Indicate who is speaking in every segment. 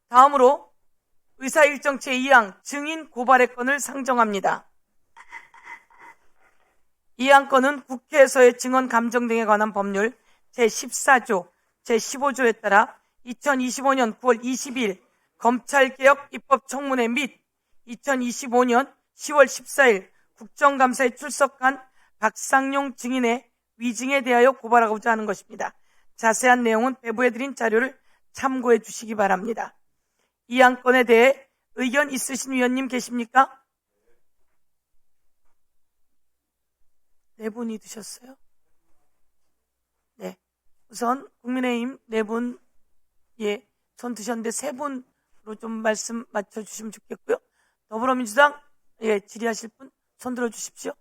Speaker 1: 다음으로 의사일정 제2항 증인 고발의 건을 상정합니다. 이 안건은 국회에서의 증언 감정 등에 관한 법률 제14조, 제15조에 따라 2025년 9월 20일 검찰개혁 입법청문회 및 2025년 10월 14일 국정감사에 출석한 박상용 증인의 위증에 대하여 고발하고자 하는 것입니다. 자세한 내용은 배부해드린 자료를 참고해 주시기 바랍니다. 이 안건에 대해 의견 있으신 위원님 계십니까? 네 분이 드셨어요? 네. 우선 국민의힘 네 분, 예, 손 드셨는데 세 분으로 좀 말씀 맞춰주시면 좋겠고요. 더불어민주당, 예, 질의하실 분 손 들어주십시오.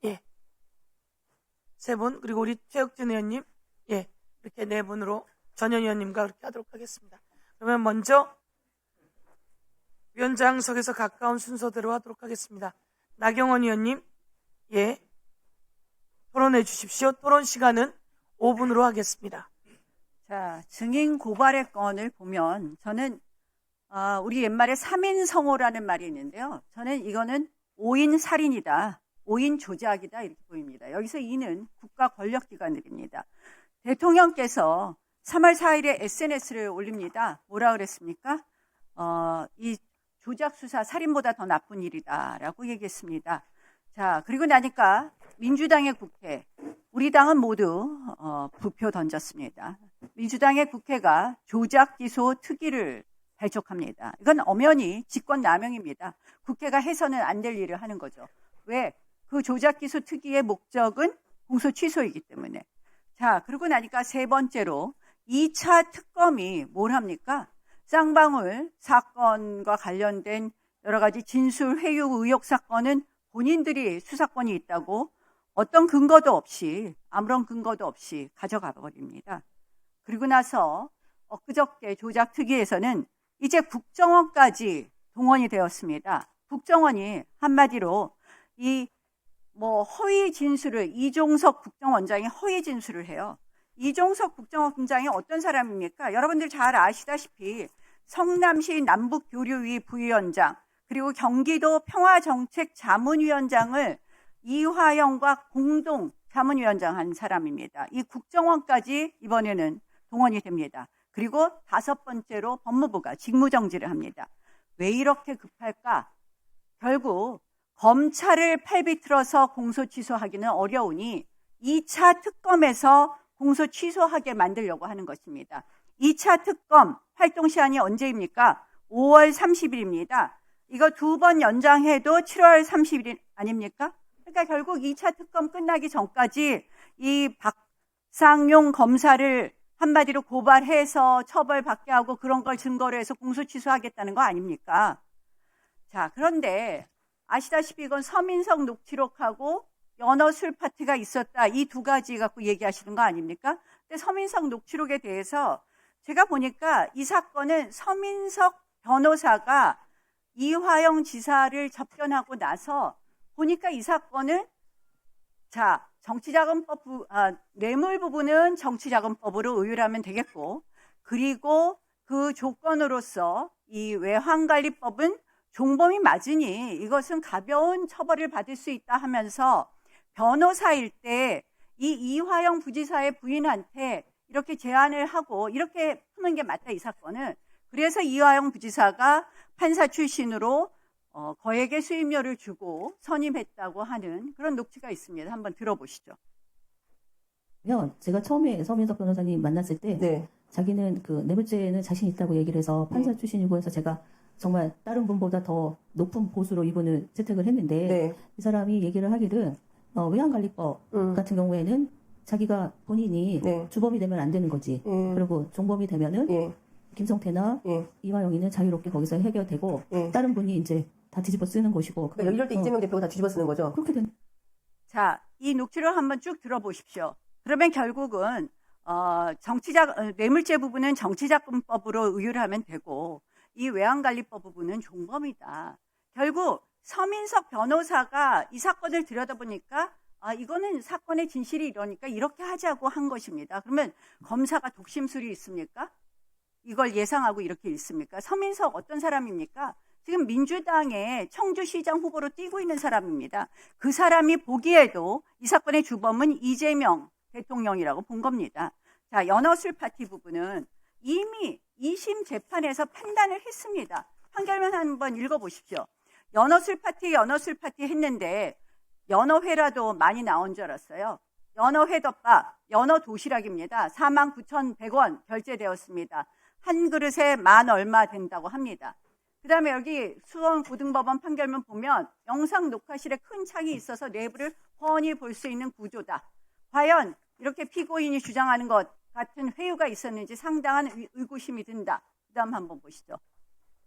Speaker 1: 예. 세 분, 그리고 우리 최혁진 의원님, 예, 이렇게 네 분으로 전현 의원님과 그렇게 하도록 하겠습니다. 그러면 먼저 위원장석에서 가까운 순서대로 하도록 하겠습니다. 나경원 의원님, 예, 토론해 주십시오. 토론 시간은 5분으로 하겠습니다.
Speaker 2: 자, 증인 고발의 건을 보면 저는 우리 옛말에 3인 성호라는 말이 있는데요. 저는 이거는 5인 살인이다, 5인 조작이다 이렇게 보입니다. 여기서 이는 국가 권력기관들입니다. 대통령께서 3월 4일에 SNS를 올립니다. 뭐라 그랬습니까? 이 조작 수사 살인보다 더 나쁜 일이다라고 얘기했습니다. 자, 그리고 나니까 민주당의 국회, 우리 당은 모두 부표 던졌습니다. 민주당의 국회가 조작 기소 특위를 발족합니다. 이건 엄연히 직권남용입니다. 국회가 해서는 안 될 일을 하는 거죠. 왜? 그 조작 기소 특위의 목적은 공소 취소이기 때문에. 자, 그러고 나니까 세 번째로 2차 특검이 뭘 합니까? 쌍방울 사건과 관련된 여러 가지 진술 회유 의혹 사건은 본인들이 수사권이 있다고 어떤 근거도 없이, 아무런 근거도 없이 가져가 버립니다. 그리고 나서 엊그저께 조작 특위에서는 이제 국정원까지 동원이 되었습니다. 국정원이 한마디로 허위 진술을, 이종석 국정원장이 허위 진술을 해요. 이종석 국정원장이 어떤 사람입니까? 여러분들 잘 아시다시피 성남시 남북교류위 부위원장, 그리고 경기도 평화정책자문위원장을 이화영과 공동 자문위원장 한 사람입니다. 이 국정원까지 이번에는 동원이 됩니다. 그리고 다섯 번째로 법무부가 직무정지를 합니다. 왜 이렇게 급할까? 결국 검찰을 팔비틀어서 공소 취소하기는 어려우니 2차 특검에서 공소 취소하게 만들려고 하는 것입니다. 2차 특검 활동 시한이 언제입니까? 5월 30일입니다. 이거 두 번 연장해도 7월 30일 아닙니까? 그러니까 결국 2차 특검 끝나기 전까지 이 박상용 검사를 한마디로 고발해서 처벌받게 하고 그런 걸 증거로 해서 공소 취소하겠다는 거 아닙니까? 자, 그런데 아시다시피 이건 서민석 녹취록하고 연어 술 파티가 있었다. 이 두 가지 갖고 얘기하시는 거 아닙니까? 근데 서민석 녹취록에 대해서 제가 보니까 이 사건은 서민석 변호사가 이화영 지사를 접견하고 나서 보니까 이 사건은 정치자금법 뇌물 부분은 정치자금법으로 의율하면 되겠고, 그리고 그 조건으로서 이 외환관리법은 종범이 맞으니 이것은 가벼운 처벌을 받을 수 있다 하면서 변호사일 때 이 이화영 부지사의 부인한테 이렇게 제안을 하고 이렇게 푸는 게 맞다, 이 사건은. 그래서 이화영 부지사가 판사 출신으로 거액의 수임료를 주고 선임했다고 하는 그런 녹취가 있습니다. 한번 들어보시죠.
Speaker 3: 제가 처음에 서민석 변호사님 만났을 때
Speaker 4: 네.
Speaker 3: 자기는 그 뇌물죄는 자신 있다고 얘기를 해서 판사 출신이고 해서 제가 정말 다른 분보다 더 높은 보수로 이분을 채택을 했는데
Speaker 4: 네.
Speaker 3: 이 사람이 얘기를 하기를 외환관리법 같은 경우에는 자기가 본인이
Speaker 4: 네.
Speaker 3: 주범이 되면 안 되는 거지. 그리고 종범이 되면은
Speaker 4: 예.
Speaker 3: 김성태나
Speaker 4: 예.
Speaker 3: 이화영이는 자유롭게 거기서 해결되고
Speaker 4: 예.
Speaker 3: 다른 분이 이제 다 뒤집어 쓰는 것이고.
Speaker 4: 그러니까 이럴 때 이재명 대표가 다 뒤집어 쓰는 거죠.
Speaker 3: 그렇게 된.
Speaker 2: 자, 이 녹취를 한번 쭉 들어보십시오. 그러면 결국은 뇌물죄 부분은 정치자금법으로 의율하면 되고 이 외환관리법 부분은 종범이다. 결국 서민석 변호사가 이 사건을 들여다보니까 이거는 사건의 진실이 이러니까 이렇게 하자고 한 것입니다. 그러면 검사가 독심술이 있습니까? 이걸 예상하고 이렇게 읽습니까? 서민석 어떤 사람입니까? 지금 민주당의 청주시장 후보로 뛰고 있는 사람입니다. 그 사람이 보기에도 이 사건의 주범은 이재명 대통령이라고 본 겁니다. 자, 연어술 파티 부분은 이미 2심 재판에서 판단을 했습니다. 판결문 한번 읽어보십시오. 연어술 파티 했는데 연어회라도 많이 나온 줄 알았어요. 연어회덮밥, 연어도시락입니다. 49,100원 결제되었습니다. 한 그릇에 만 얼마 된다고 합니다. 그 다음에 여기 수원고등법원 판결문 보면 영상 녹화실에 큰 창이 있어서 내부를 훤히 볼 수 있는 구조다. 과연 이렇게 피고인이 주장하는 것 같은 회유가 있었는지 상당한 의구심이 든다. 그 다음 한번 보시죠.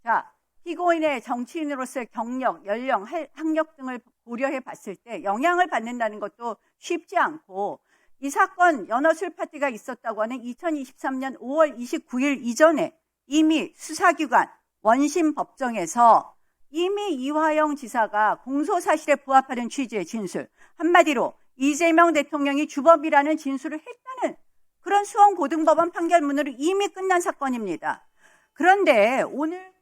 Speaker 2: 자, 피고인의 정치인으로서의 경력, 연령, 학력 등을 고려해 봤을 때 영향을 받는다는 것도 쉽지 않고 이 사건 연어술 파티가 있었다고 하는 2023년 5월 29일 이전에 이미 수사기관 원심법정에서 이미 이화영 지사가 공소사실에 부합하는 취지의 진술, 한마디로 이재명 대통령이 주범이라는 진술을 했다는 그런 수원고등법원 판결문으로 이미 끝난 사건입니다. 그런데 오늘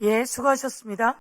Speaker 1: 예, 수고하셨습니다.